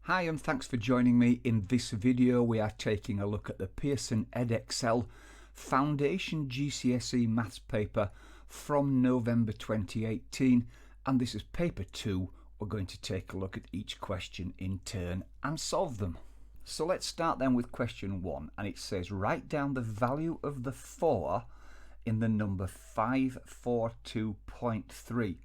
Hi and thanks for joining me. In this video we are taking a look at the Pearson Edexcel Foundation GCSE Maths paper from November 2018, and this is paper 2. We're going to take a look at each question in turn and solve them. So let's start then with question 1, and it says write down the value of the 4 in the number 542.3.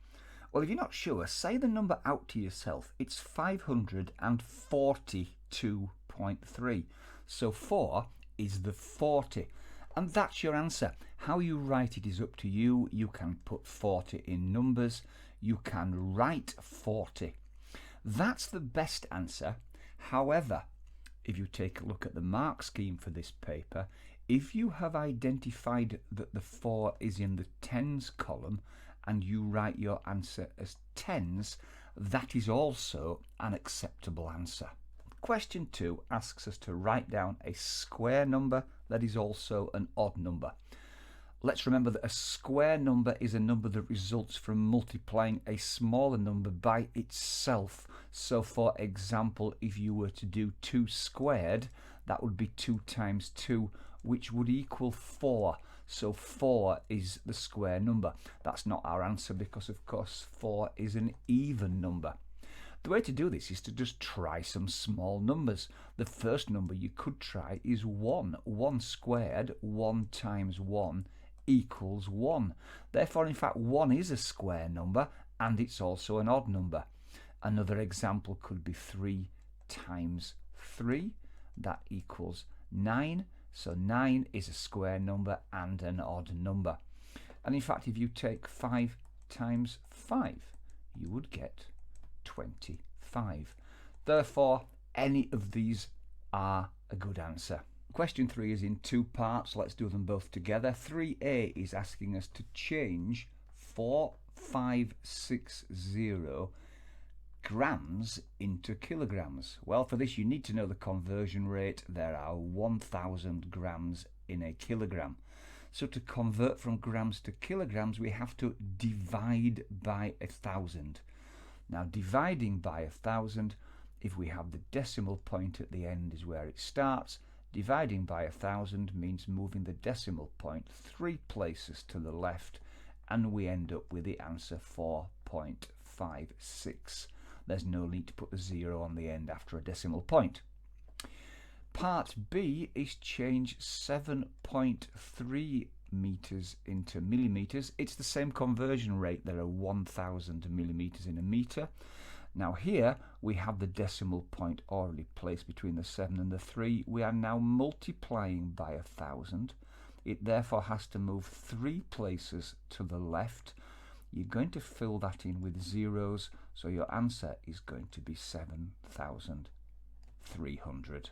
Well, if you're not sure, say the number out to yourself. It's 542.3. So 4 is the 40. And that's your answer. How you write it is up to you. You can put 40 in numbers. You can write 40. That's the best answer. However, if you take a look at the mark scheme for this paper, if you have identified that the 4 is in the tens column, and you write your answer as tens, that is also an acceptable answer. Question 2 asks us to write down a square number that is also an odd number. Let's remember that a square number is a number that results from multiplying a smaller number by itself. So for example, if you were to do 2 squared, that would be 2 times 2, which would equal 4. So 4 is the square number. That's not our answer because, of course, 4 is an even number. The way to do this is to just try some small numbers. The first number you could try is 1. 1 squared, 1 times 1 equals 1. Therefore, in fact, 1 is a square number and it's also an odd number. Another example could be 3 times 3. That equals 9. So 9 is a square number and an odd number. And in fact, if you take 5 times 5, you would get 25. Therefore, any of these are a good answer. Question 3 is in 2 parts. Let's do them both together. 3a is asking us to change 4560 grams into kilograms. Well, for this you need to know the conversion rate. There are 1000 grams in a kilogram. So to convert from grams to kilograms, we have to divide by 1000. Now, dividing by 1000, if we have the decimal point at the end is where it starts. Dividing by 1000 means moving the decimal point 3 places to the left, and we end up with the answer 4.56. There's no need to put the 0 on the end after a decimal point. Part B is change 7.3 meters into millimeters. It's the same conversion rate. There are 1000 millimeters in a meter. Now here we have the decimal point already placed between the 7 and the 3. We are now multiplying by 1000. It therefore has to move 3 places to the left. You're going to fill that in with zeros, so your answer is going to be 7,300.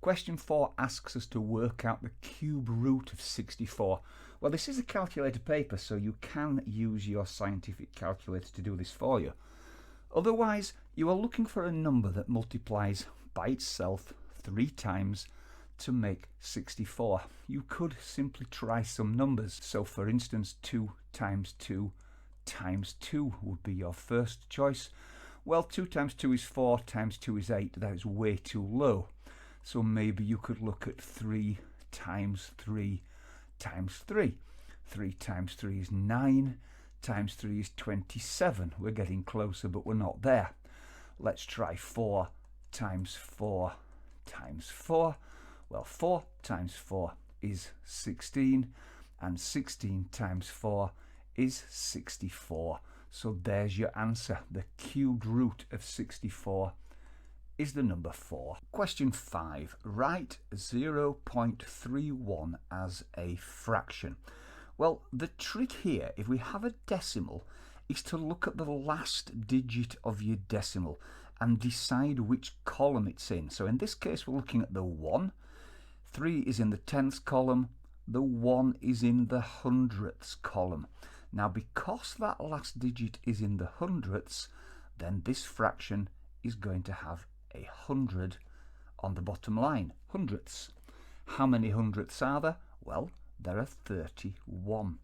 Question 4 asks us to work out the cube root of 64. Well, this is a calculator paper, so you can use your scientific calculator to do this for you. Otherwise, you are looking for a number that multiplies by itself 3 times to make 64. You could simply try some numbers. So for instance, 2 times 2 times 2 would be your first choice. Well, 2 times 2 is 4, times 2 is 8. That is way too low. So maybe you could look at 3 times 3 times 3. 3 times 3 is 9, times 3 is 27. We're getting closer, but we're not there. Let's try 4 times 4 times 4. Well, 4 times 4 is 16, and 16 times 4 is 64. So there's your answer. The cubed root of 64 is the number 4. Question 5. Write 0.31 as a fraction. Well, the trick here, if we have a decimal, is to look at the last digit of your decimal and decide which column it's in. So in this case, we're looking at the 1. 3 is in the tenths column. The 1 is in the hundredths column. Now, because that last digit is in the hundredths, then this fraction is going to have 100 on the bottom line. Hundredths. How many hundredths are there? Well, there are 31.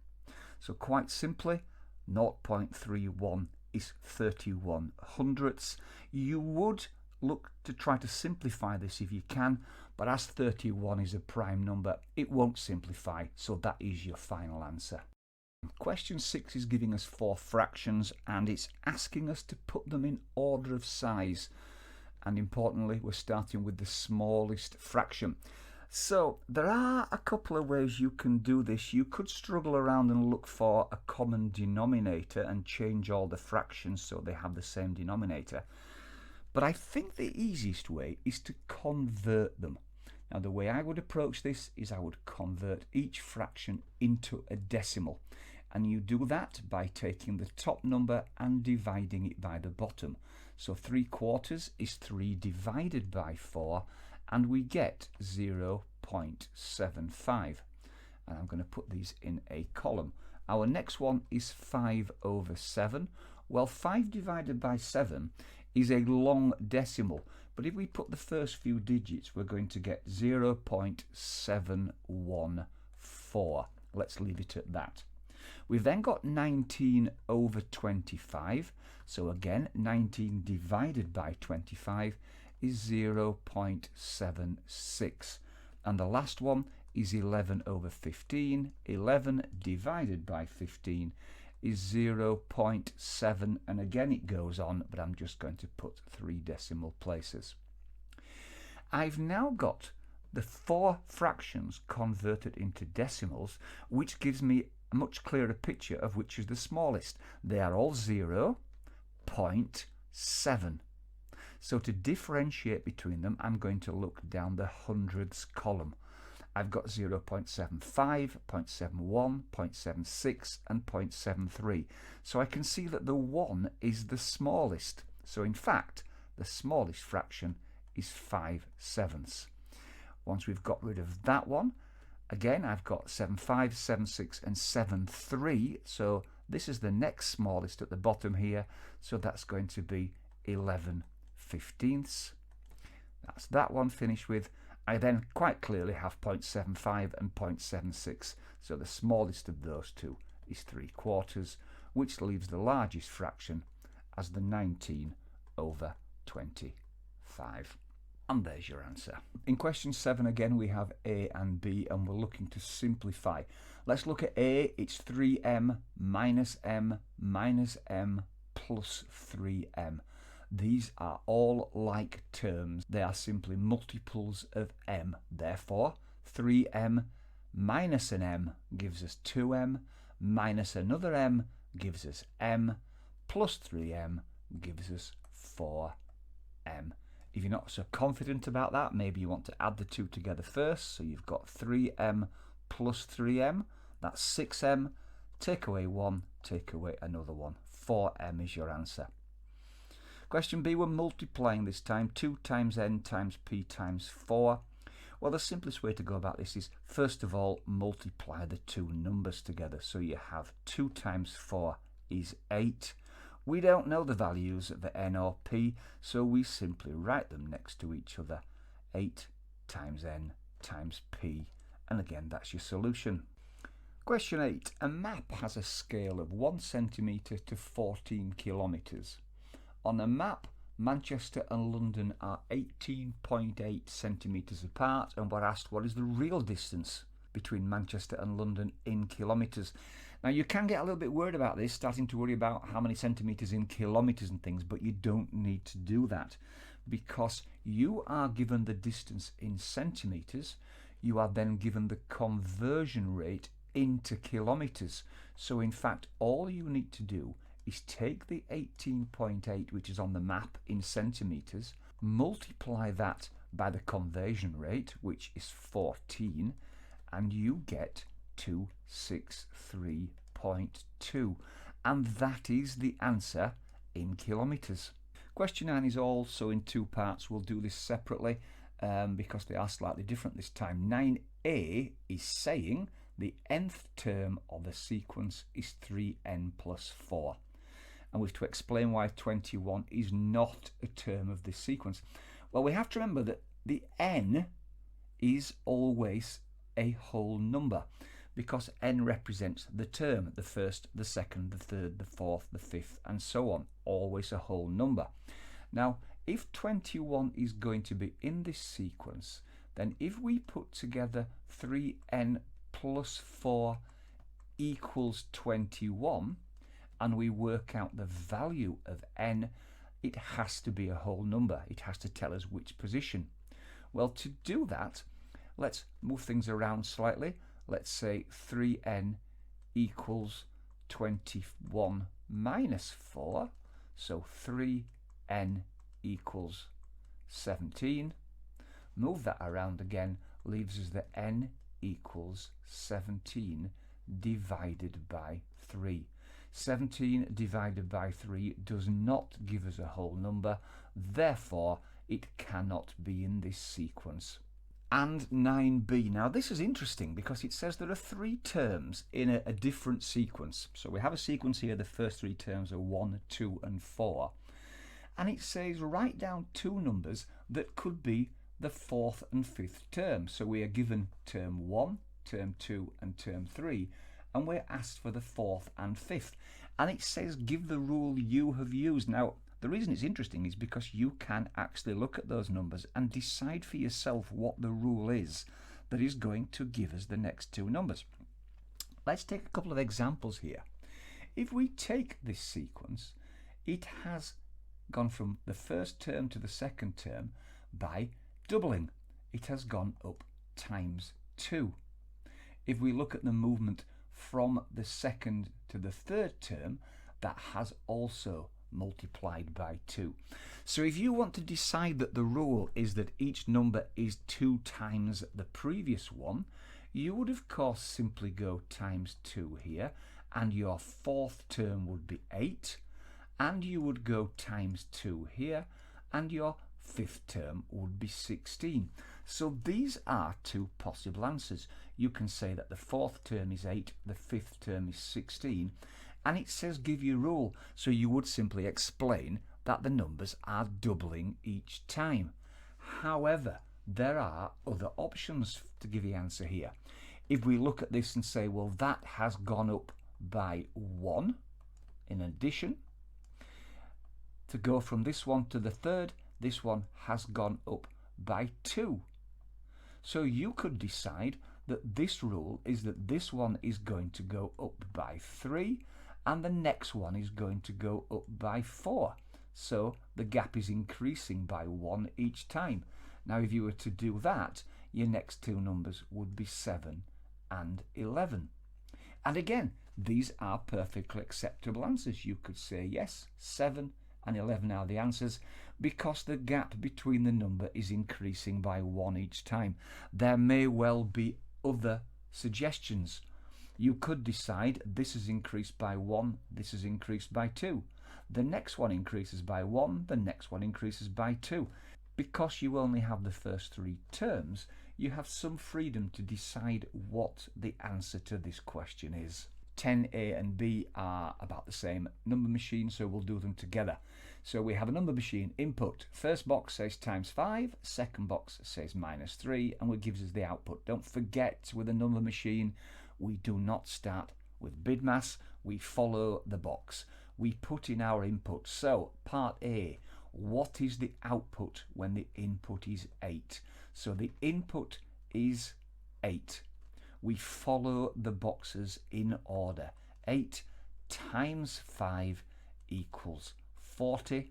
So quite simply, 0.31 is 31 hundredths. You would look to try to simplify this if you can, but as 31 is a prime number, it won't simplify, so that is your final answer. Question 6 is giving us 4 fractions, and it's asking us to put them in order of size. And importantly, we're starting with the smallest fraction. So there are a couple of ways you can do this. You could struggle around and look for a common denominator and change all the fractions so they have the same denominator. But I think the easiest way is to convert them. Now, the way I would approach this is I would convert each fraction into a decimal. And you do that by taking the top number and dividing it by the bottom. So 3/4 is 3 divided by 4, and we get 0.75. And I'm going to put these in a column. Our next one is 5/7. Well, 5 divided by 7 is a long decimal, but if we put the first few digits, we're going to get 0.714. Let's leave it at that. We've then got 19/25. So again, 19 divided by 25 is 0.76. And the last one is 11/15. 11 divided by 15 is 0.7. And again, it goes on, but I'm just going to put 3 decimal places. I've now got the 4 fractions converted into decimals, which gives me a much clearer picture of which is the smallest. They are all 0.7. So to differentiate between them, I'm going to look down the hundreds column. I've got 0.75, 0.71, 0.76 and 0.73. So I can see that the 1 is the smallest. So in fact, the smallest fraction is 5/7. Once we've got rid of that one, again, I've got 7/5, 7/6 and 7/3. So this is the next smallest at the bottom here. So that's going to be 11/15. That's that one finished with. I then quite clearly have 0.75 and 0.76. So the smallest of those two is 3/4, which leaves the largest fraction as the 19/25. And there's your answer. In question 7 again, we have A and B, and we're looking to simplify. Let's look at A. It's 3m minus m minus m plus 3m. These are all like terms. They are simply multiples of m. Therefore, 3m minus an m gives us 2m, minus another m gives us m, plus 3m gives us 4m. If you're not so confident about that, maybe you want to add the two together first. So you've got 3m plus 3m, that's 6m, take away 1, take away another 1. 4m is your answer. Question B, we're multiplying this time. 2 times n times p times 4. Well, the simplest way to go about this is, first of all, multiply the two numbers together. So you have 2 times 4 is 8. We don't know the values of n or p, so we simply write them next to each other. 8 times n times p. And again, that's your solution. Question 8. A map has a scale of 1 centimetre to 14 kilometres. On a map, Manchester and London are 18.8 centimetres apart, and we're asked what is the real distance between Manchester and London in kilometres. Now, you can get a little bit worried about this, starting to worry about how many centimetres in kilometres and things, but you don't need to do that, because you are given the distance in centimetres. You are then given the conversion rate into kilometres. So in fact, all you need to do is take the 18.8, which is on the map in centimetres, multiply that by the conversion rate, which is 14, and you get 263.2, and that is the answer in kilometres. Question 9 is also in 2 parts. We'll do this separately because they are slightly different this time. 9a is saying the nth term of the sequence is 3n plus 4. And we have to explain why 21 is not a term of this sequence. Well, we have to remember that the n is always a whole number, because n represents the term, the first, the second, the third, the fourth, the fifth, and so on, always a whole number. Now, If 21 is going to be in this sequence, then if we put together 3n plus 4 equals 21, and we work out the value of n, it has to be a whole number. It has to tell us which position. Well, to do that, let's move things around slightly. Let's say 3n equals 21 minus 4. So 3n equals 17. Move that around again, leaves us that n equals 17 divided by 3. 17 divided by 3 does not give us a whole number, therefore it cannot be in this sequence. And 9b. Now this is interesting because it says there are 3 terms in a different sequence. So we have a sequence here, the first 3 terms are 1, 2 and 4. And it says write down 2 numbers that could be the 4th and 5th term. So we are given term 1, term 2 and term 3, and we're asked for the 4th and 5th. And it says give the rule you have used. Now the reason it's interesting is because you can actually look at those numbers and decide for yourself what the rule is that is going to give us the next 2 numbers. Let's take a couple of examples here. If we take this sequence, it has gone from the first term to the second term by doubling. It has gone up times 2. If we look at the movement from the second to the third term, that has also multiplied by 2. So if you want to decide that the rule is that each number is 2 times the previous one, you would of course simply go times 2 here, and your 4th term would be 8, and you would go times 2 here, and your 5th term would be 16. So these are 2 possible answers. You can say that the 4th term is 8, the 5th term is 16, and it says give your rule. So you would simply explain that the numbers are doubling each time. However, there are other options to give the answer here. If we look at this and say, well, that has gone up by 1 in addition, to go from this one to the third, this one has gone up by 2. So you could decide that this rule is that this one is going to go up by 3 and the next one is going to go up by 4. So the gap is increasing by 1 each time. Now if you were to do that, your next 2 numbers would be 7 and 11. And again, these are perfectly acceptable answers. You could say yes, 7 and 11 are the answers because the gap between the number is increasing by 1 each time. There may well be other suggestions. You could decide this is increased by 1, this is increased by 2. The next one increases by 1, the next one increases by 2. Because you only have the first 3 terms, you have some freedom to decide what the answer to this question is. 10A and B are about the same number machine, so we'll do them together. So we have a number machine input. First box says times 5, second box says minus 3, and what gives us the output. Don't forget, with a number machine, we do not start with BIDMAS, we follow the box. We put in our input. So part A, what is the output when the input is 8? So the input is 8. We follow the boxes in order. 8 times 5 equals 40.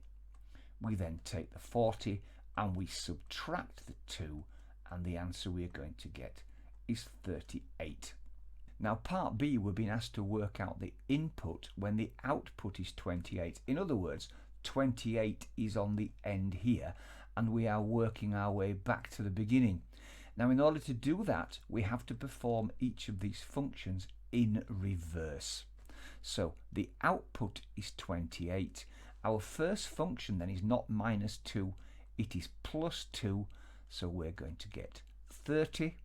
We then take the 40 and we subtract the 2, and the answer we're going to get is 38. Now part B, we're being asked to work out the input when the output is 28. In other words, 28 is on the end here and we are working our way back to the beginning. Now in order to do that, we have to perform each of these functions in reverse. So the output is 28. Our first function then is not minus 2, it is plus 2, so we're going to get 30.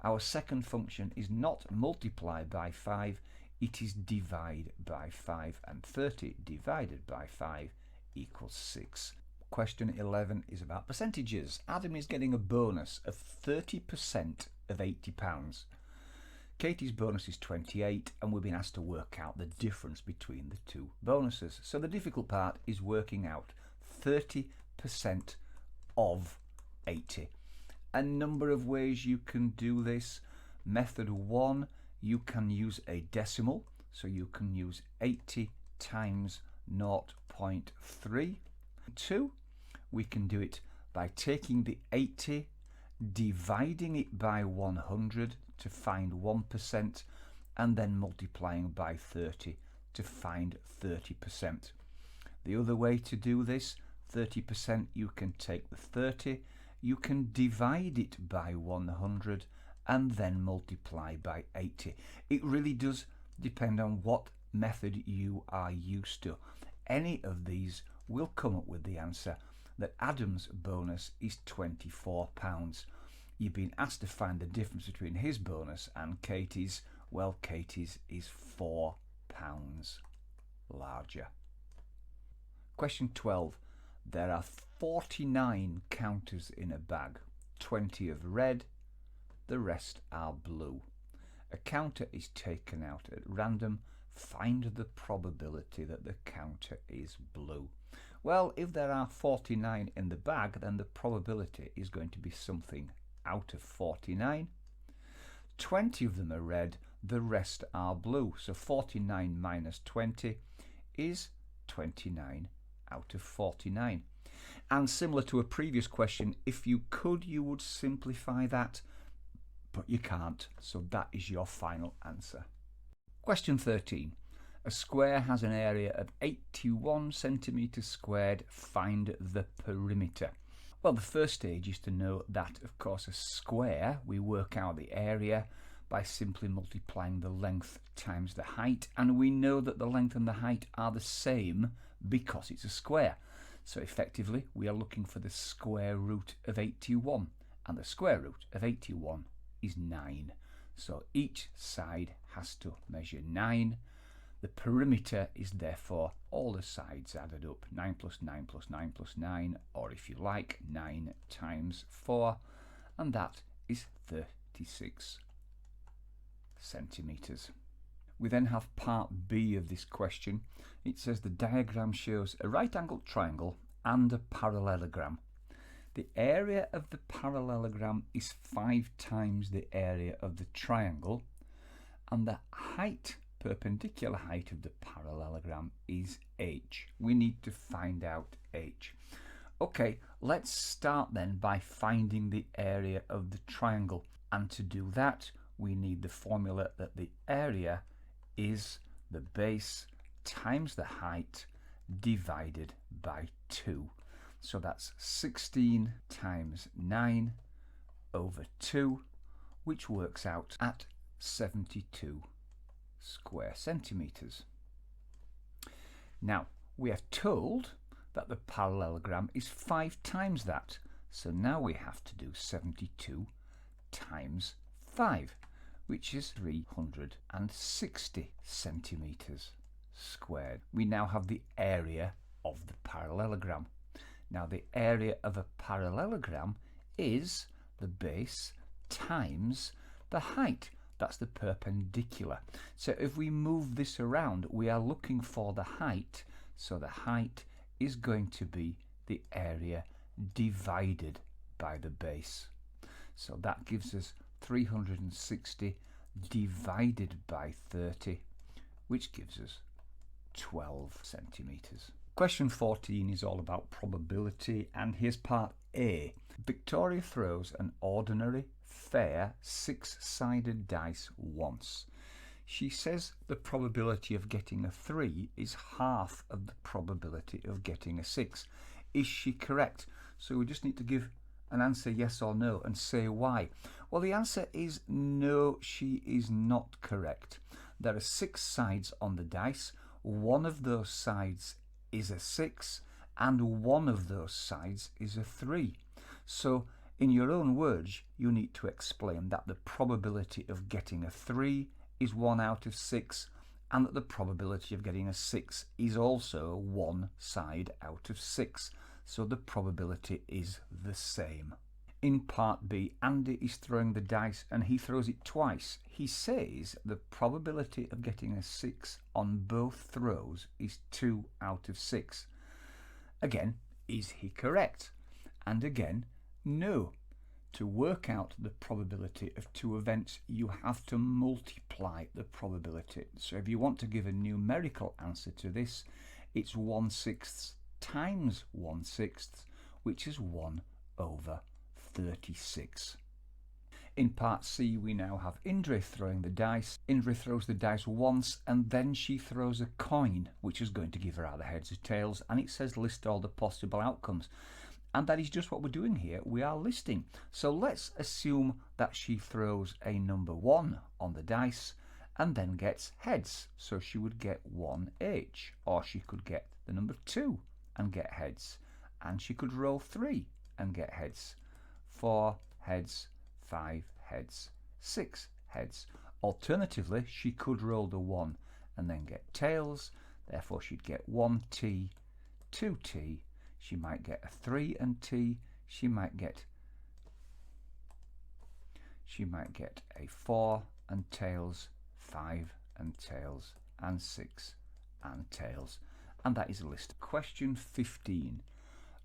Our second function is not multiply by 5, it is divide by 5, and 30 divided by 5 equals 6. Question 11 is about percentages. Adam is getting a bonus of 30% of £80. Katie's bonus is 28, and we've been asked to work out the difference between the 2 bonuses. So the difficult part is working out 30% of 80. A number of ways you can do this. Method 1, you can use a decimal, so you can use 80 times 0.3. 2, we can do it by taking the 80, dividing it by 100 to find 1%, and then multiplying by 30 to find 30%. The other way to do this, 30%, you can take the 30, you can divide it by 100 and then multiply by 80. It really does depend on what method you are used to. Any of these will come up with the answer that Adam's bonus is £24. You've been asked to find the difference between his bonus and Katie's. Well, Katie's is £4 larger. Question 12. There are 49 counters in a bag, 20 of red, the rest are blue. A counter is taken out at random. Find the probability that the counter is blue. Well, if there are 49 in the bag, then the probability is going to be something out of 49. 20 of them are red, the rest are blue. So 49 minus 20 is 29 out of 49. And similar to a previous question, if you could, you would simplify that, but you can't. So that is your final answer. Question 13. A square has an area of 81 centimetres squared. Find the perimeter. Well, the first stage is to know that, of course, a square, we work out the area by simply multiplying the length times the height, and we know that the length and the height are the same because it's a square. So effectively, we are looking for the square root of 81, and the square root of 81 is 9. So each side has to measure 9. The perimeter is therefore all the sides added up, 9 plus 9 plus 9 plus 9, or if you like, 9 times 4, and that is 36 centimetres. We then have part B of this question. It says the diagram shows a right-angled triangle and a parallelogram. The area of the parallelogram is 5 times the area of the triangle, and the height, perpendicular height of the parallelogram is h. We need to find out h. Okay, let's start then by finding the area of the triangle, and to do that we need the formula that the area is the base times the height divided by 2. So that's 16 times 9 over 2, which works out at 72 square centimetres. Now, we are told that the parallelogram is 5 times that, so now we have to do 72 times 5, which is 360 centimetres squared. We now have the area of the parallelogram. Now, the area of a parallelogram is the base times the height. That's the perpendicular. So if we move this around, we are looking for the height. So the height is going to be the area divided by the base. So that gives us 360 divided by 30, which gives us 12 centimetres. Question 14 is all about probability, and here's part A. Victoria throws an ordinary, fair, 6-sided dice once. She says the probability of getting a 3 is half of the probability of getting a 6. Is she correct? So we just need to give an answer yes or no and say why. Well, the answer is no, she is not correct. There are 6 sides on the dice. One of those sides is a 6 and one of those sides is a 3. So in your own words, you need to explain that the probability of getting a 3 is 1 out of 6, and that the probability of getting a 6 is also 1 side out of 6. So the probability is the same. In part B, Andy is throwing the dice and he throws it twice. He says the probability of getting a 6 on both throws is 2 out of 6. Again, Is he correct? And again, no. To work out the probability of two events, you have to multiply the probability. So if you want to give a numerical answer to this, it's 1/6 times 1/6, which is 1/36. In part C, we now have Indre throwing the dice. Indre throws the dice once, and then she throws a coin, which is going to give her either heads or tails, and it says list all the possible outcomes. And that is just what we're doing here. We are listing. So let's assume that she throws a number 1 on the dice and then gets heads. So she would get 1H, or she could get the number 2 and get heads. And she could roll 3 and get heads. 4 heads, 5 heads, 6 heads. Alternatively, she could roll the 1 and then get tails. Therefore, she'd get 1T, 2T. She might get a 3 and T. She might get a 4 and tails, 5 and tails, and 6 and tails. And that is a list. Question 15.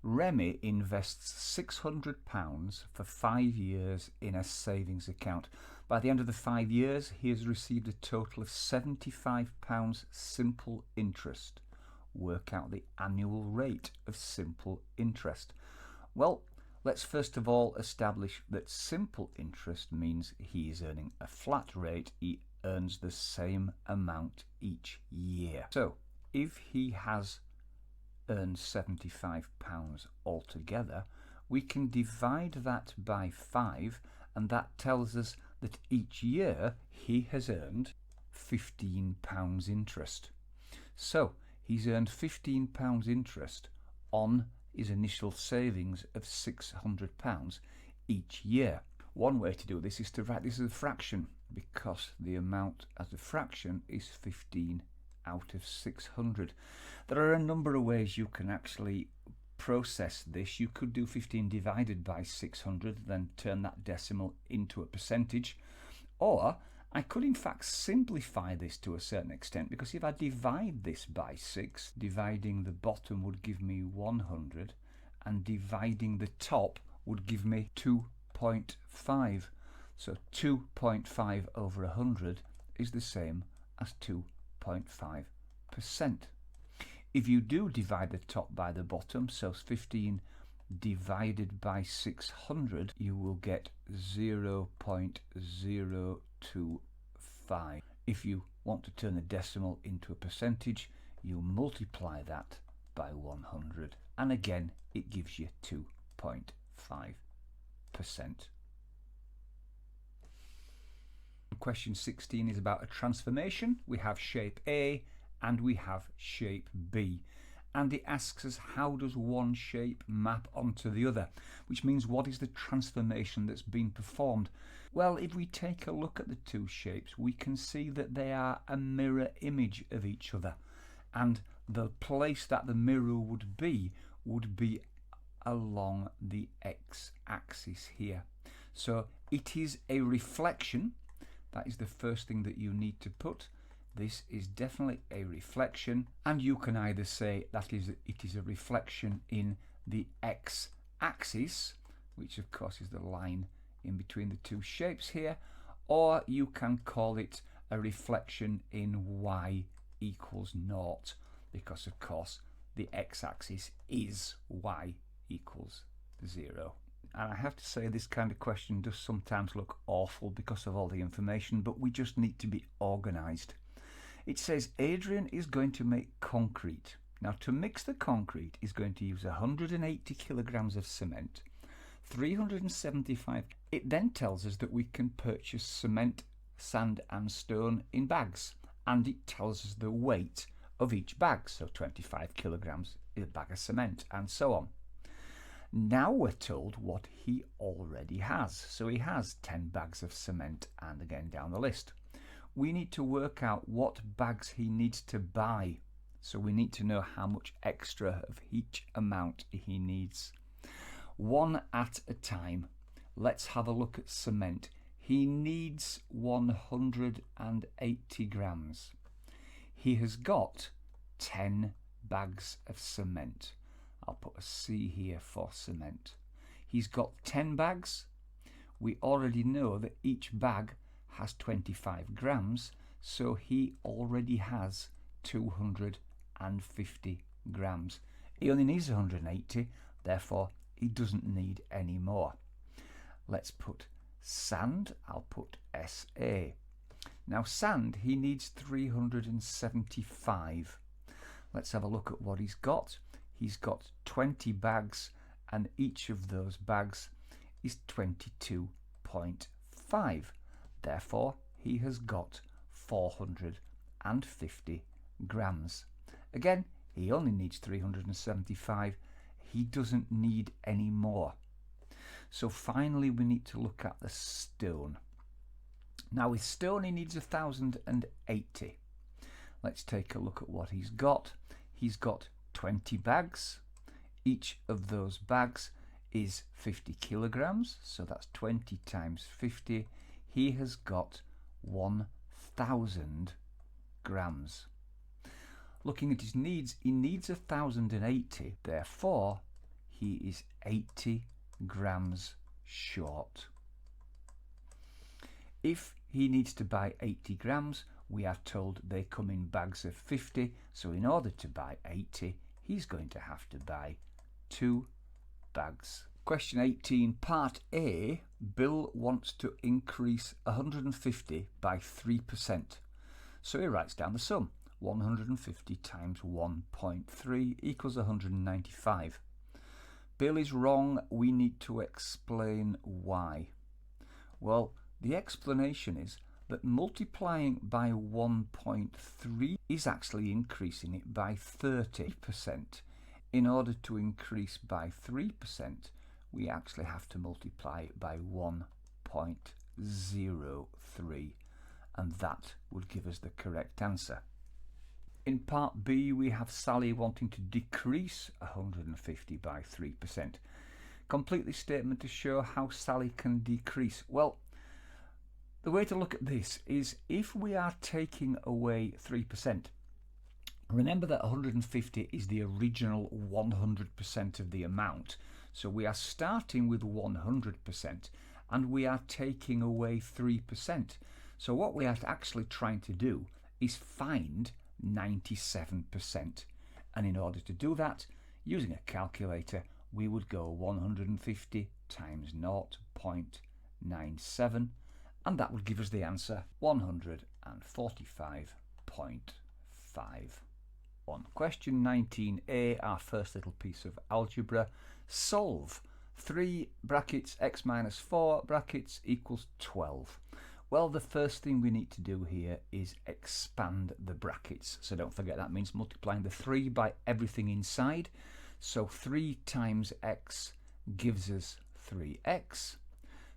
Remy invests £600 for 5 years in a savings account. By the end of the 5 years, he has received a total of £75 simple interest. Work out the annual rate of simple interest. Well, let's first of all establish that simple interest means he is earning a flat rate. He earns the same amount each year. So if he has earned £75 altogether, we can divide that by 5, and that tells us that each year he has earned £15 interest. So he's earned £15 interest on his initial savings of £600 each year. One way to do this is to write this as a fraction, because the amount as a fraction is 15 out of 600. There are a number of ways you can actually process this. You could do 15 divided by 600, then turn that decimal into a percentage, or I could in fact simplify this to a certain extent, because if I divide this by 6, dividing the bottom would give me 100, and dividing the top would give me 2.5. So 2.5 over 100 is the same as 2.5%. If you do divide the top by the bottom, so 15 divided by 600, you will get 0.025. If you want to turn the decimal into a percentage, you multiply that by 100, and again it gives you 2.5%. Question 16 is about a transformation. We have shape A and we have shape B, and it asks us how does one shape map onto the other, which means what is the transformation that's been performed. Well, if we take a look at the two shapes, we can see that they are a mirror image of each other, and the place that the mirror would be along the x-axis here. So it is a reflection. That is the first thing that you need to put. This is definitely a reflection, and you can either say that it is a reflection in the x-axis, which of course is the line in between the two shapes here, or you can call it a reflection in y equals 0, because of course the x-axis is y equals 0. And I have to say, this kind of question does sometimes look awful because of all the information, but we just need to be organised. It says Adrian is going to make concrete. Now, to mix the concrete, he's going to use 180 kilograms of cement, 375. It then tells us that we can purchase cement, sand and stone in bags, and it tells us the weight of each bag, so 25 kilograms is a bag of cement, and so on. Now we're told what he already has. So he has 10 bags of cement, and again down the list. We need to work out what bags he needs to buy. So we need to know how much extra of each amount he needs. One at a time. Let's have a look at cement. He needs 180 grams. He has got 10 bags of cement. I'll put a C here for cement. He's got 10 bags. We already know that each bag has 25 grams, so he already has 250 grams. He only needs 180, therefore he doesn't need any more. Let's put sand. I'll put SA. Now sand, he needs 375. Let's have a look at what he's got. He's got 20 bags, and each of those bags is 22.5. Therefore, he has got 450 grams. Again, he only needs 375. He doesn't need any more. So finally, we need to look at the stone. Now with stone, he needs 1,080. Let's take a look at what he's got. He's got 20 bags. Each of those bags is 50 kilograms, so that's 20 times 50. He has got 1,000 grams. Looking at his needs, he needs 1,080, therefore he is 80 grams short. If he needs to buy 80 grams, we are told they come in bags of 50, so in order to buy 80, he's going to have to buy 2 bags. Question 18, part A, Bill wants to increase 150 by 3%. So he writes down the sum. 150 times 1.3 equals 195. Bill is wrong. We need to explain why. Well, the explanation is that multiplying by 1.3 is actually increasing it by 30%. In order to increase by 3%, we actually have to multiply it by 1.03, and that would give us the correct answer. In part B, we have Sally wanting to decrease 150 by 3%. Complete this statement to show how Sally can decrease. Well, the way to look at this is if we are taking away 3%, remember that 150 is the original 100% of the amount. So we are starting with 100% and we are taking away 3%. So what we are actually trying to do is find 97%. And in order to do that, using a calculator, we would go 150 times 0.97, and that would give us the answer 145.5. On question 19a, our first little piece of algebra, solve 3 brackets x minus 4 brackets equals 12. Well, the first thing we need to do here is expand the brackets. So don't forget that means multiplying the 3 by everything inside. So 3 times x gives us 3x.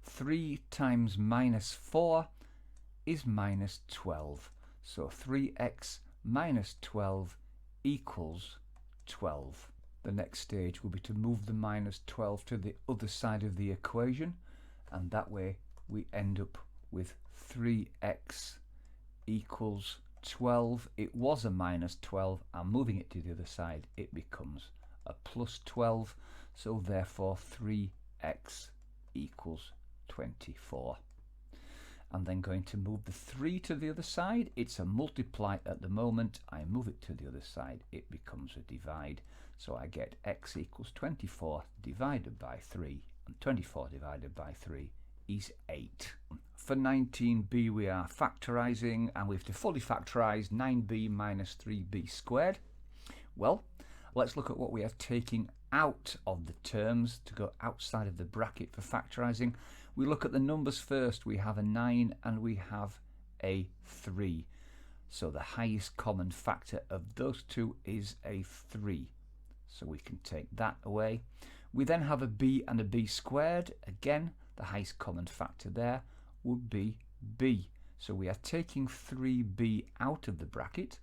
3 times minus 4 is minus 12. So 3x minus 12 equals 12. The next stage will be to move the minus 12 to the other side of the equation, and that way we end up with 3x equals 12. It was a minus 12, and moving it to the other side it becomes a plus 12, so therefore 3x equals 24. I'm then going to move the 3 to the other side. It's a multiply at the moment. I move it to the other side, it becomes a divide. So I get x equals 24 divided by 3, and 24 divided by 3 is 8. For 19b we are factorising, and we have to fully factorise 9b minus 3b squared. Well, let's look at what we are taking out of the terms to go outside of the bracket for factorising. We look at the numbers first. We have a 9 and we have a 3. So the highest common factor of those two is a 3. So we can take that away. We then have a b and a b squared. Again, the highest common factor there would be b. So we are taking 3b out of the bracket.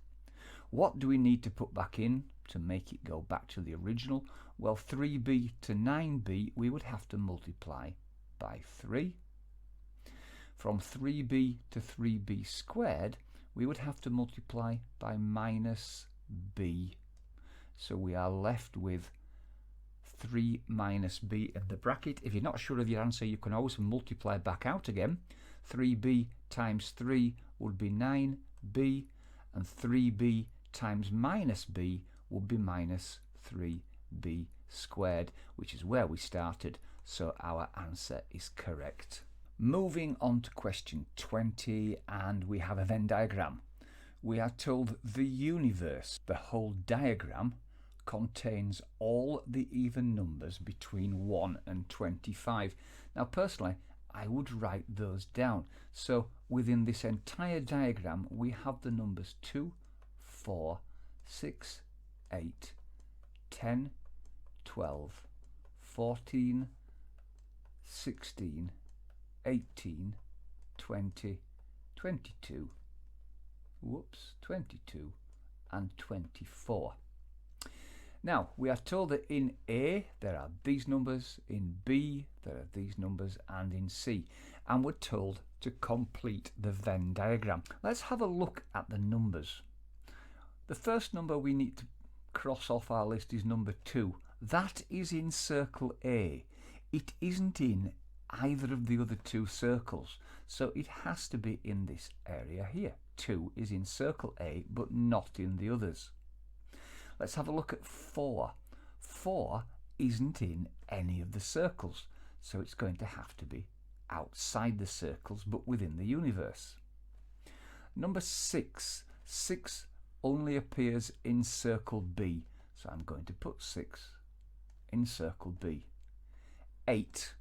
What do we need to put back in to make it go back to the original? Well, 3b to 9b we would have to multiply by 3. From 3b to 3b squared we would have to multiply by minus b. So we are left with 3 minus b in the bracket. If you're not sure of your answer, you can always multiply back out again. 3b times 3 would be 9b, and 3b times minus b would be minus 3b squared, which is where we started, so our answer is correct. Moving on to question 20, and we have a Venn diagram. We are told the universe, the whole diagram, contains all the even numbers between 1 and 25. Now personally, I would write those down. So within this entire diagram, we have the numbers 2, 4, 6, 8, 10, 12, 14, 16, 18, 20, 22, 22, and 24. Now, we are told that in A there are these numbers, in B there are these numbers, and in C. And we're told to complete the Venn diagram. Let's have a look at the numbers. The first number we need to cross off our list is number 2. That is in circle A. It isn't in either of the other two circles, so it has to be in this area here. 2 is in circle A, but not in the others. Let's have a look at 4. 4 isn't in any of the circles, so it's going to have to be outside the circles, but within the universe. Number 6. 6 only appears in circle B, so I'm going to put 6 in circle B. 8.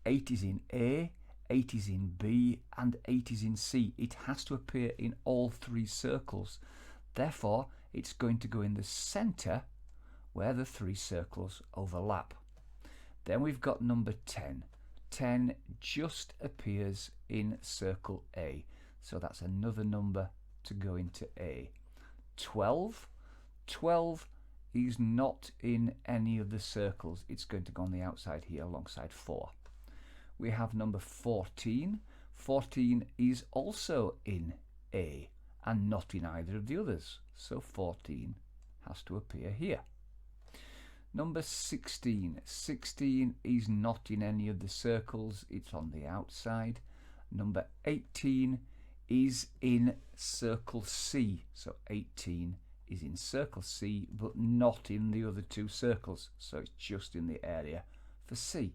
8 is in A, 8 is in B, and 8 is in C. It has to appear in all 3 circles. Therefore, it's going to go in the centre where the 3 circles overlap. Then we've got number 10. 10 just appears in circle A, so that's another number to go into A. 12. 12 is not in any of the circles. It's going to go on the outside here alongside 4. We have number 14. 14 is also in A and not in either of the others, so 14 has to appear here. Number 16. 16 is not in any of the circles, it's on the outside. Number 18 is in circle C, so 18 is in circle C but not in the other 2 circles, so it's just in the area for C.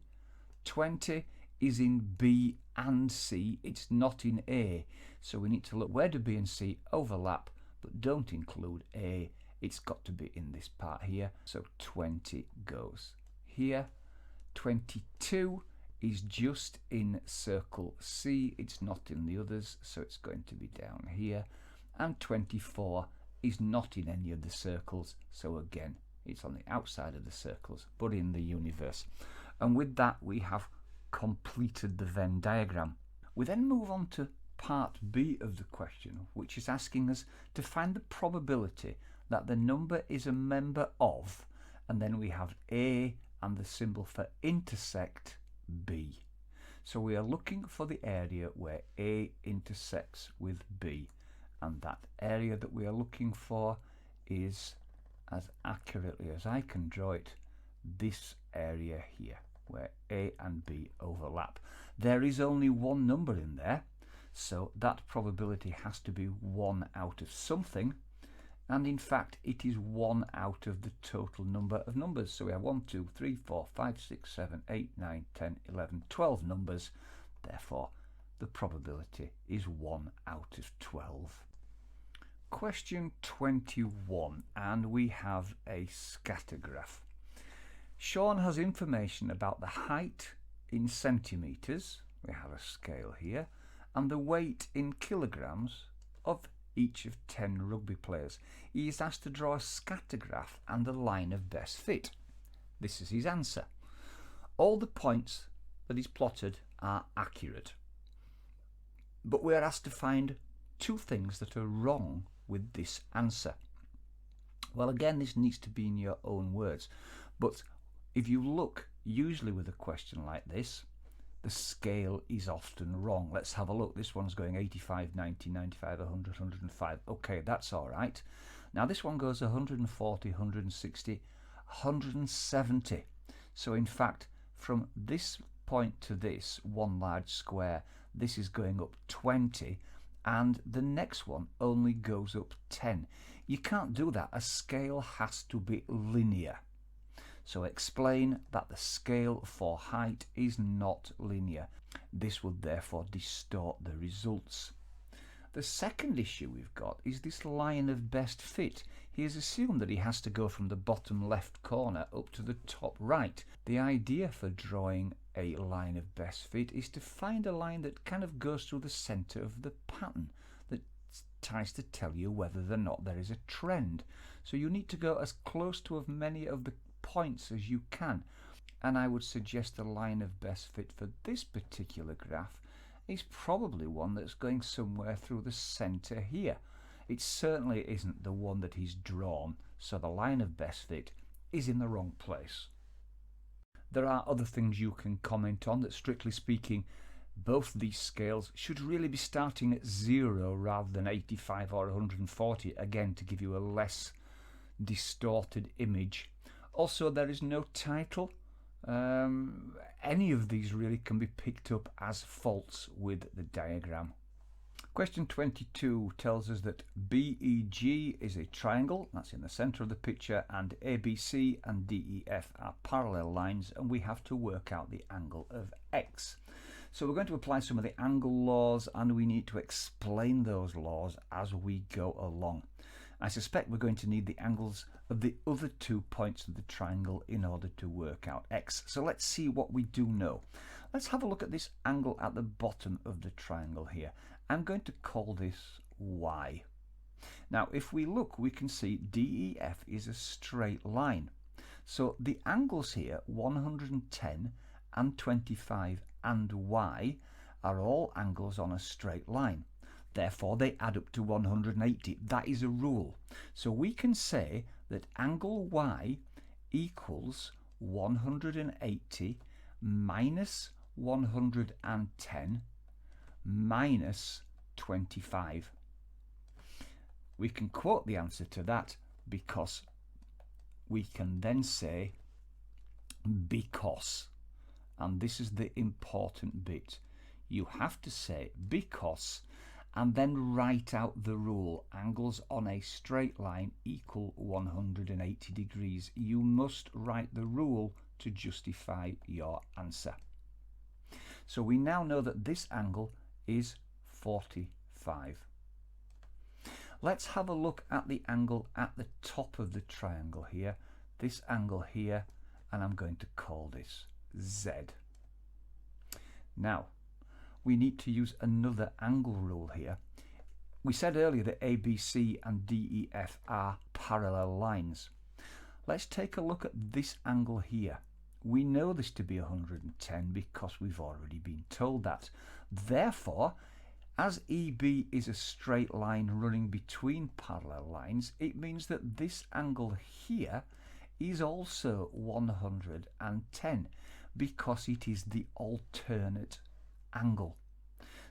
20 is in B and C, it's not in A, so we need to look where do B and C overlap but don't include A. It's got to be in this part here, so 20 goes here. 22 is just in circle C, it's not in the others, so it's going to be down here. And 24 is not in any of the circles, so again it's on the outside of the circles but in the universe. And with that we have completed the Venn diagram. We then move on to part B of the question, which is asking us to find the probability that the number is a member of, and then we have A and the symbol for intersect B. So we are looking for the area where A intersects with B, and that area that we are looking for is, as accurately as I can draw it, this area here where A and B overlap. There is only one number in there, so that probability has to be 1 out of something, and in fact it is 1 out of the total number of numbers. So we have 1, 2, 3, 4, 5, 6, 7, 8, 9, 10, 11, 12 numbers. Therefore the probability is 1 out of 12. Question 21, and we have a scatter graph. Sean has information about the height in centimetres, we have a scale here, and the weight in kilograms of each of 10 rugby players. He is asked to draw a scatter graph and a line of best fit. This is his answer. All the points that he's plotted are accurate, but we are asked to find 2 things that are wrong with this answer. Well, again, this needs to be in your own words, but if you look usually with a question like this, the scale is often wrong. Let's have a look. This one's going 85, 90, 95, 100, 105. Okay, that's all right. Now this one goes 140, 160, 170. So in fact, from this point to this one large square, this is going up 20, and the next one only goes up 10. You can't do that. A scale has to be linear. So explain that the scale for height is not linear. This would therefore distort the results. The second issue we've got is this line of best fit. He has assumed that he has to go from the bottom left corner up to the top right. The idea for drawing a line of best fit is to find a line that kind of goes through the center of the pattern, that tries to tell you whether or not there is a trend. So you need to go as close to as many of the points as you can, and I would suggest a line of best fit for this particular graph is probably one that's going somewhere through the center here. It certainly isn't the one that he's drawn, so the line of best fit is in the wrong place. There are other things you can comment on that, strictly speaking, both these scales should really be starting at 0 rather than 85 or 140, again to give you a less distorted image. Also, there is no title. Any of these really can be picked up as faults with the diagram. Question 22 tells us that BEG is a triangle, that's in the center of the picture, and ABC and DEF are parallel lines, and we have to work out the angle of X. So we're going to apply some of the angle laws, and we need to explain those laws as we go along. I suspect we're going to need the angles of the other 2 points of the triangle in order to work out X. So let's see what we do know. Let's have a look at this angle at the bottom of the triangle here. I'm going to call this Y. Now if we look, we can see DEF is a straight line. So the angles here, 110 and 25 and Y, are all angles on a straight line. Therefore they add up to 180. That is a rule. So we can say that angle Y equals 180 minus 110 minus 25. We can quote the answer to that because we can then say because, and this is the important bit. You have to say because and then write out the rule. Angles on a straight line equal 180 degrees. You must write the rule to justify your answer. So we now know that this angle is 45. Let's have a look at the angle at the top of the triangle here, this angle here, and I'm going to call this Z. Now we need to use another angle rule here. We said earlier that ABC and DEF are parallel lines. Let's take a look at this angle here. We know this to be 110 because we've already been told that. Therefore, as EB is a straight line running between parallel lines, it means that this angle here is also 110 because it is the alternate angle.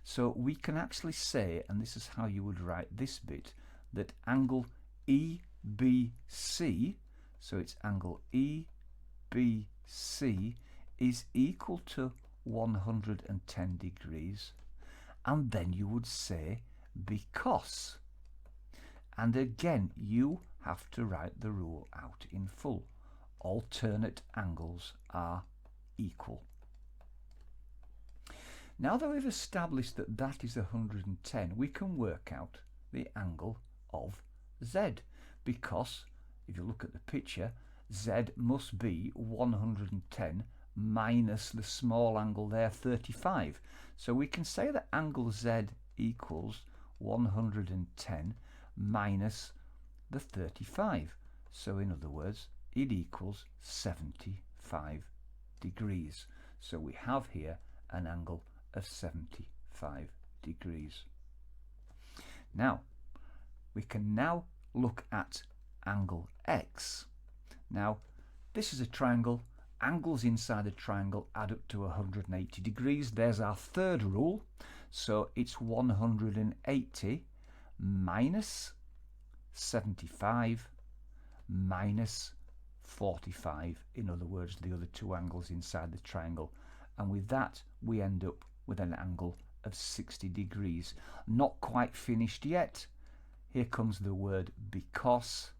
So we can actually say, and this is how you would write this bit, that angle EBC, so it's angle EBC, is equal to 110 degrees, and then you would say because. And again, you have to write the rule out in full. Alternate angles are equal. Now that we've established that that is 110, we can work out the angle of Z, because if you look at the picture, Z must be 110 minus the small angle there, 35. So we can say that angle Z equals 110 minus the 35. So in other words, it equals 75 degrees. So we have here an angle of 75 degrees. Now we can now look at angle X. Now this is a triangle. Angles inside a triangle add up to 180 degrees. There's our third rule. So it's 180 minus 75 minus 45, in other words the other two angles inside the triangle, and with that we end up with an angle of 60 degrees. Not quite finished yet. Here comes the word because.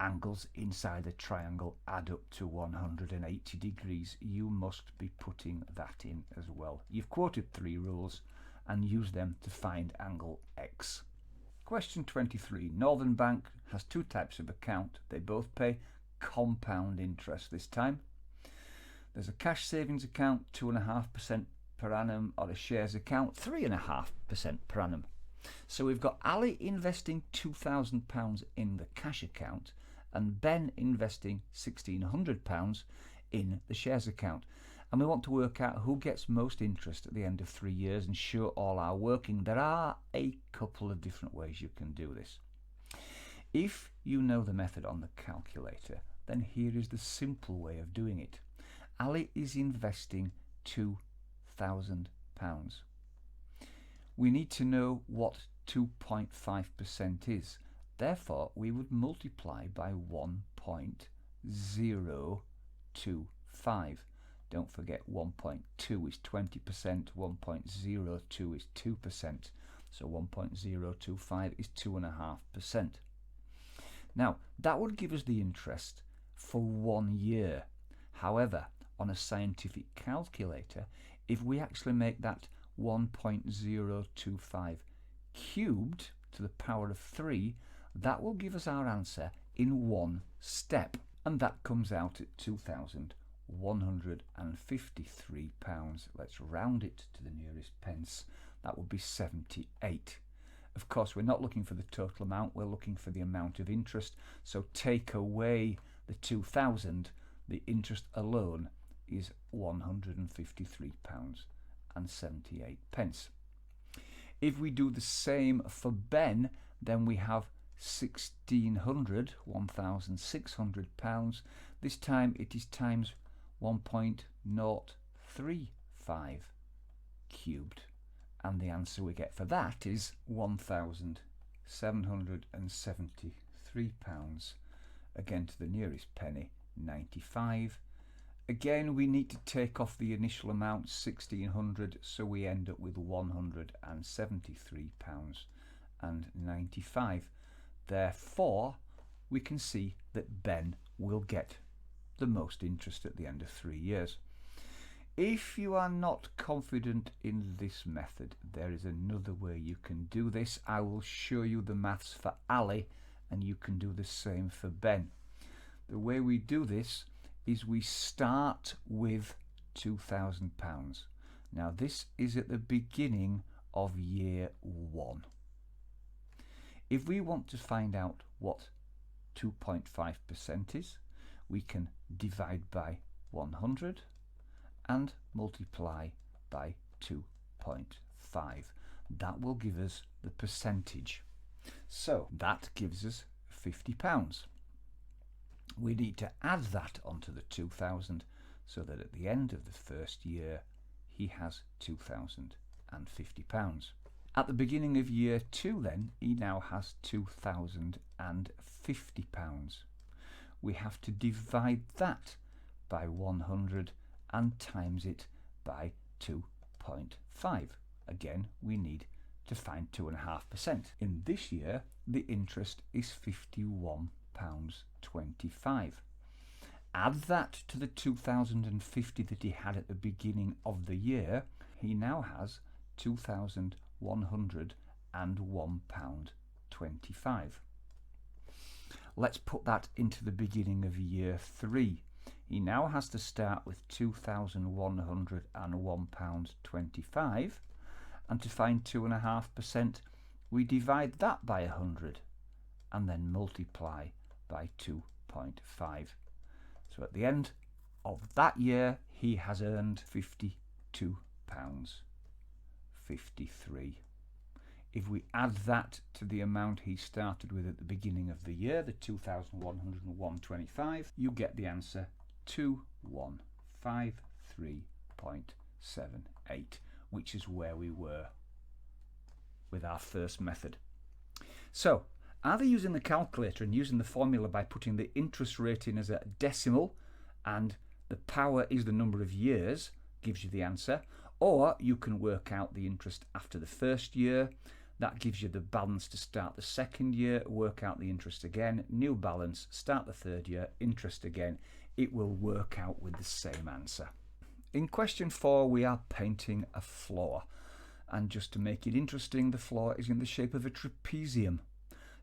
Angles inside a triangle add up to 180 degrees. You must be putting that in as well. You've quoted 3 rules and use them to find angle X. Question 23. Northern Bank has 2 types of account. They both pay compound interest this time. There's a cash savings account, 2.5% per annum, or a shares account, 3.5% per annum. So we've got Ali investing £2,000 in the cash account and Ben investing £1,600 in the shares account. And we want to work out who gets most interest at the end of 3 years and show all our working. There are a couple of different ways you can do this. If you know the method on the calculator, then here is the simple way of doing it. Ali is investing £2,000. We need to know what 2.5% is. Therefore, we would multiply by 1.025. Don't forget 1.2 is 20%, 1.02 is 2%. So 1.025 is 2.5%. Now, that would give us the interest for 1 year. However, on a scientific calculator, if we actually make that 1.025 cubed to the power of 3, that will give us our answer in 1 step, and that comes out at £2,153. Let's round it to the nearest pence. That would be 78. Of course, we're not looking for the total amount, we're looking for the amount of interest. So take away the 2,000, the interest alone is £153.78. If we do the same for Ben, then we have £1,600. This time it is times 1.035 cubed, and the answer we get for that is £1,773. Again, to the nearest penny, 95. Again, we need to take off the initial amount, 1,600, so we end up with £173.95. Therefore, we can see that Ben will get the most interest at the end of 3 years. If you are not confident in this method, there is another way you can do this. I will show you the maths for Ali, and you can do the same for Ben. The way we do this is we start with £2,000. Now this is at the beginning of year 1. If we want to find out what 2.5% is, we can divide by 100 and multiply by 2.5. That will give us the percentage. So that gives us £50. We need to add that onto the 2,000 so that at the end of the first year he has £2,050. At the beginning of year 2 then, he now has £2,050. We have to divide that by 100 and times it by 2.5. Again, we need to find 2.5%. In this year, the interest is £51.25. Add that to the 2,050 that he had at the beginning of the year. He now has £2,101.25. Let's put that into the beginning of year 3. He now has to start with £2,101.25, and to find 2.5%, we divide that by 100 and then multiply by 2.5. So at the end of that year, he has earned £52.53. If we add that to the amount he started with at the beginning of the year, the 2,101.25, you get the answer 2153.78, which is where we were with our first method. So Either using the calculator and using the formula by putting the interest rate in as a decimal and the power is the number of years, gives you the answer, or you can work out the interest after the first year. That gives you the balance to start the second year, work out the interest again, new balance, start the third year, interest again. It will work out with the same answer. In question 4, we are painting a floor. And just to make it interesting, the floor is in the shape of a trapezium.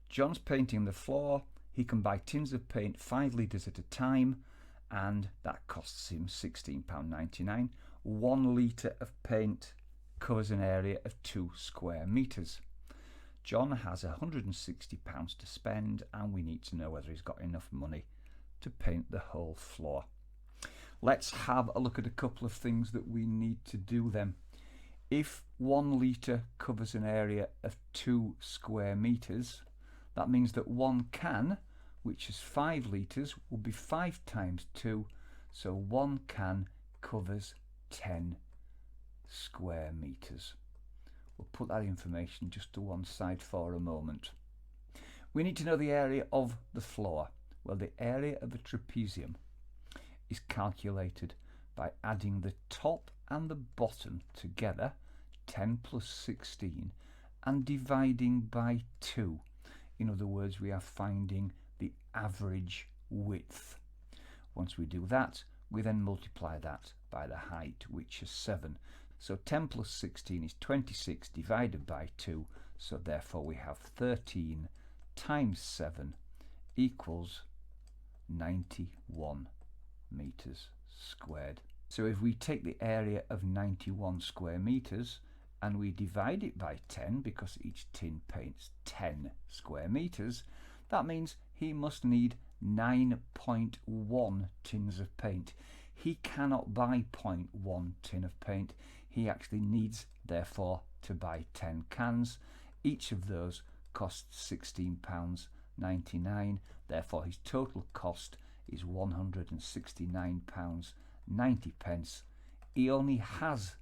John's painting the floor. He can buy tins of paint 5 litres at a time, and that costs him £16.99. 1 litre of paint covers an area of 2 square metres. John has £160 to spend, and we need to know whether he's got enough money to paint the whole floor. Let's have a look at a couple of things that we need to do then. If 1 litre covers an area of 2 square metres, that means that 1 can, which is 5 litres, will be 5 times 2, so 1 can covers 10 square metres. We'll put that information just to one side for a moment. We need to know the area of the floor. Well, the area of a trapezium is calculated by adding the top and the bottom together, 10 plus 16, and dividing by 2. In other words, we are finding the average width. Once we do that, we then multiply that by the height, which is 7. So 10 plus 16 is 26 divided by 2, so therefore we have 13 times 7 equals 91 metres squared. So if we take the area of 91 square metres and we divide it by 10, because each tin paints 10 square metres, that means he must need 9.1 tins of paint. He cannot buy 0.1 tin of paint. He actually needs, therefore, to buy 10 cans. Each of those costs £16.99. Therefore, his total cost is £169.90. He only has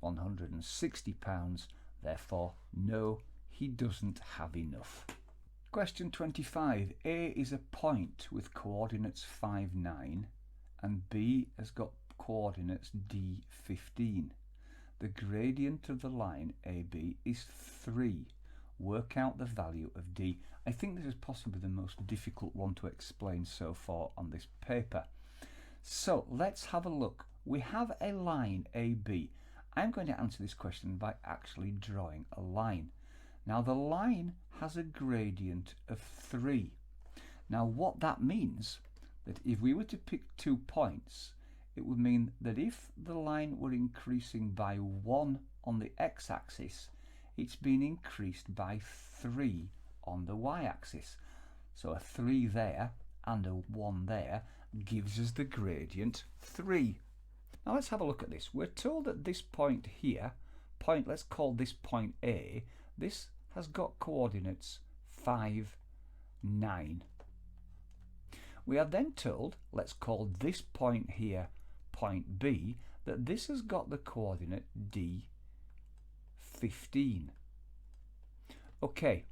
£160. Therefore, no, he doesn't have enough. Question 25. A is a point with coordinates 5, 9, and B has got coordinates D, 15. The gradient of the line AB is 3. Work out the value of D. I think this is possibly the most difficult one to explain so far on this paper. So let's have a look. We have a line AB. I'm going to answer this question by actually drawing a line. Now the line has a gradient of 3. Now what that means, that if we were to pick 2 points, it would mean that if the line were increasing by 1 on the x-axis, it's been increased by 3 on the y-axis. So a 3 there and a 1 there gives us the gradient 3. Now let's have a look at this. We're told that this point here, let's call this point A, this has got coordinates 5, 9. We are then told, let's call this point here point B, that this has got the coordinate D, 15. Okay,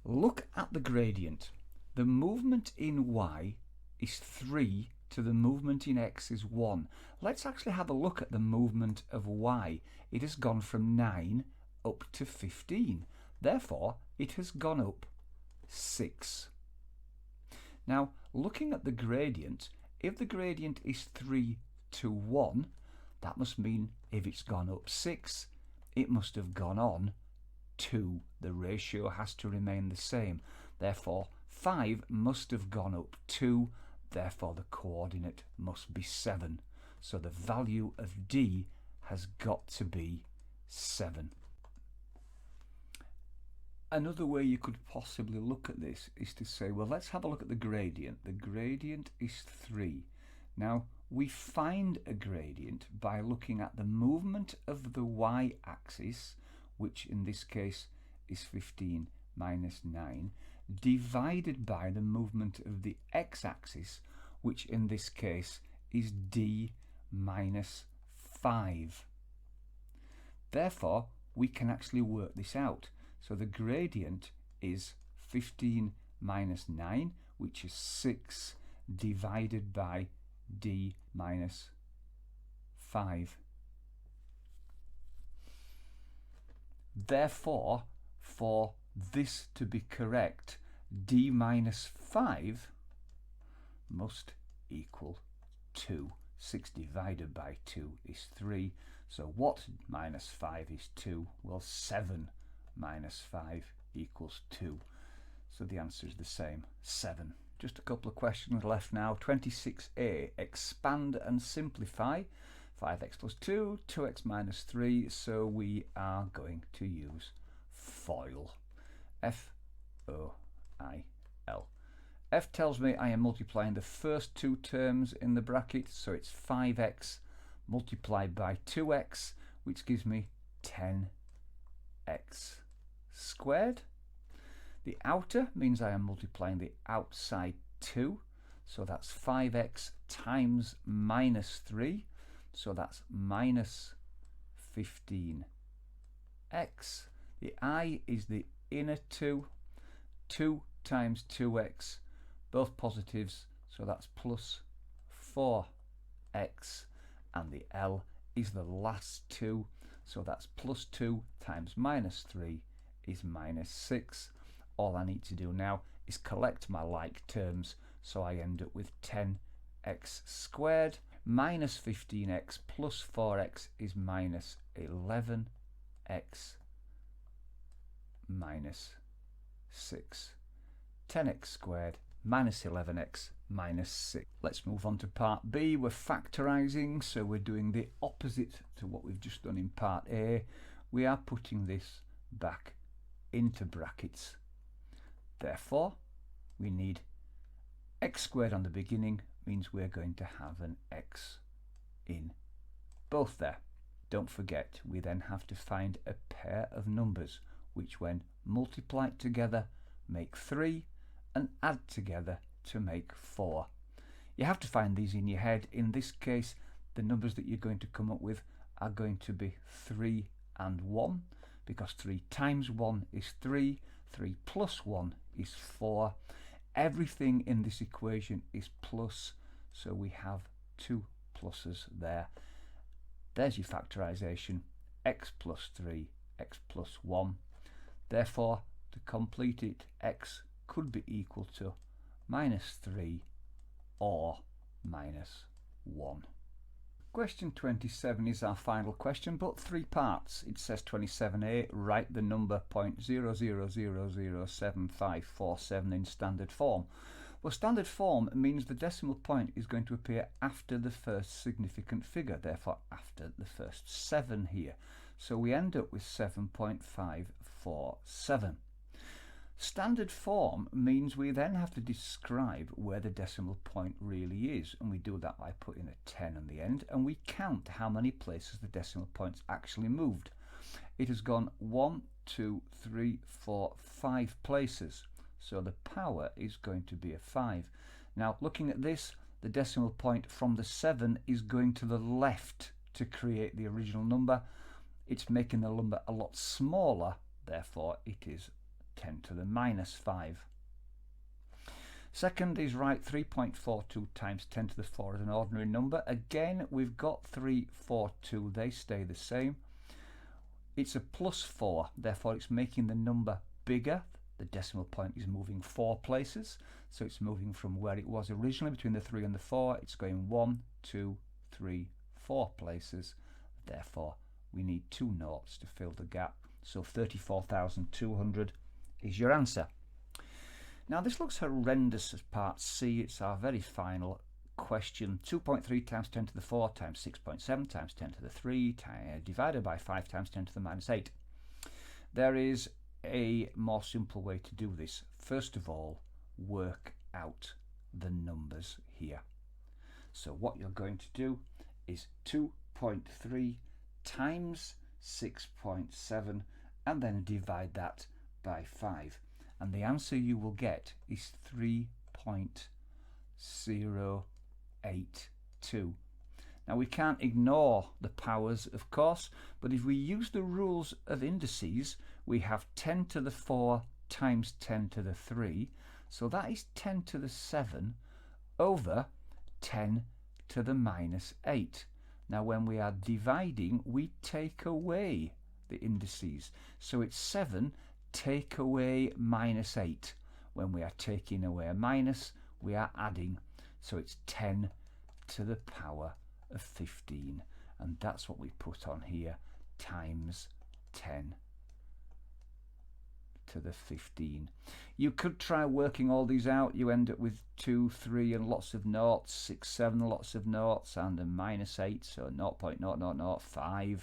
look at the gradient. The movement in y is 3 to the movement in x is 1. Let's actually have a look at the movement of y. It has gone from 9 up to 15. Therefore, it has gone up 6. Now, looking at the gradient, if the gradient is 3 to 1, that must mean if it's gone up 6, it must have gone on 2. The ratio has to remain the same. Therefore, 5 must have gone up 2. Therefore, the coordinate must be 7. So the value of D has got to be 7. Another way you could possibly look at this is to say, well, let's have a look at the gradient. The gradient is 3. Now, we find a gradient by looking at the movement of the y-axis, which in this case is 15 minus 9, divided by the movement of the x-axis, which in this case is D minus 5. Therefore, we can actually work this out. So the gradient is 15 minus 9, which is 6 divided by d minus 5. Therefore, for this to be correct, d minus 5 must equal 2. 6 divided by 2 is 3. So what minus 5 is 2? Well, 7 minus 5 equals 2. So the answer is the same, 7. Just a couple of questions left now. 26a, expand and simplify. 5x plus 2, 2x minus 3. So we are going to use FOIL. F-O-I-L. F tells me I am multiplying the first two terms in the bracket, so it's 5x multiplied by 2x, which gives me 10x squared. The outer means I am multiplying the outside 2, so that's 5x times minus 3, so that's minus 15x. The I is the inner 2, 2 times 2x, both positives, so that's plus 4x, and the L is the last 2, so that's plus 2 times minus 3 is minus 6. All I need to do now is collect my like terms, so I end up with 10x squared minus 15x plus 4x is minus 11x minus 6. 10x squared minus 11x minus 6. Let's move on to part B. We're factorizing, so we're doing the opposite to what we've just done in part A. We are putting this back into brackets. Therefore, we need x squared on the beginning, means we're going to have an x in both there. Don't forget, we then have to find a pair of numbers which, when multiplied together, make 3 and add together to make 4. You have to find these in your head. In this case, the numbers that you're going to come up with are going to be 3 and 1, because 3 times 1 is 3, 3 plus 1 is 4. Everything in this equation is plus, so we have 2 pluses there. There's your factorization, x plus 3, x plus 1. Therefore, to complete it, x could be equal to minus 3 or minus 1. Question 27 is our final question, but 3 parts. It says 27a, write the number 0.00007547 in standard form. Well, standard form means the decimal point is going to appear after the first significant figure, therefore after the first 7 here. So we end up with 7.547. Standard form means we then have to describe where the decimal point really is, and we do that by putting a 10 on the end, and we count how many places the decimal point's actually moved. It has gone 1, 2, 3, 4, 5 places, so the power is going to be a 5. Now, looking at this, the decimal point from the 7 is going to the left to create the original number. It's making the number a lot smaller, therefore it is 10 to the minus 5. Second is write 3.42 times 10 to the 4 as an ordinary number. Again, we've got 3, 4, 2, they stay the same. It's a plus 4, therefore it's making the number bigger. The decimal point is moving 4 places, so it's moving from where it was originally between the 3 and the 4. It's going 1, 2, 3, 4 places. Therefore, we need 2 noughts to fill the gap. So 34,200 is your answer. Now this looks horrendous as part C. It's our very final question. 2.3 times 10 to the 4 times 6.7 times 10 to the 3 divided by 5 times 10 to the minus 8. There is a more simple way to do this. First of all, work out the numbers here. So what you're going to do is 2.3 times 6.7 and then divide that by 5, and the answer you will get is 3.082. Now we can't ignore the powers, of course, but if we use the rules of indices, we have 10 to the 4 times 10 to the 3. So that is 10 to the 7 over 10 to the minus 8. Now when we are dividing, we take away the indices. So it's 7 take away minus 8. When we are taking away a minus, we are adding. So it's 10 to the power of 15. And that's what we put on here, times 10 to the 15. You could try working all these out. You end up with 2, 3 and lots of noughts, 6, 7 lots of noughts, and a minus 8, so 0.0005,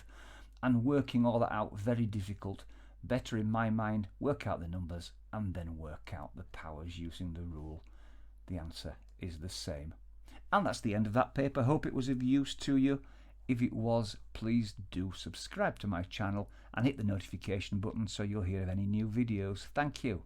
and working all that out, very difficult. Better in my mind, work out the numbers and then work out the powers using the rule. The answer is the same. And that's the end of that paper. Hope it was of use to you. If it was, please do subscribe to my channel and hit the notification button so you'll hear of any new videos. Thank you.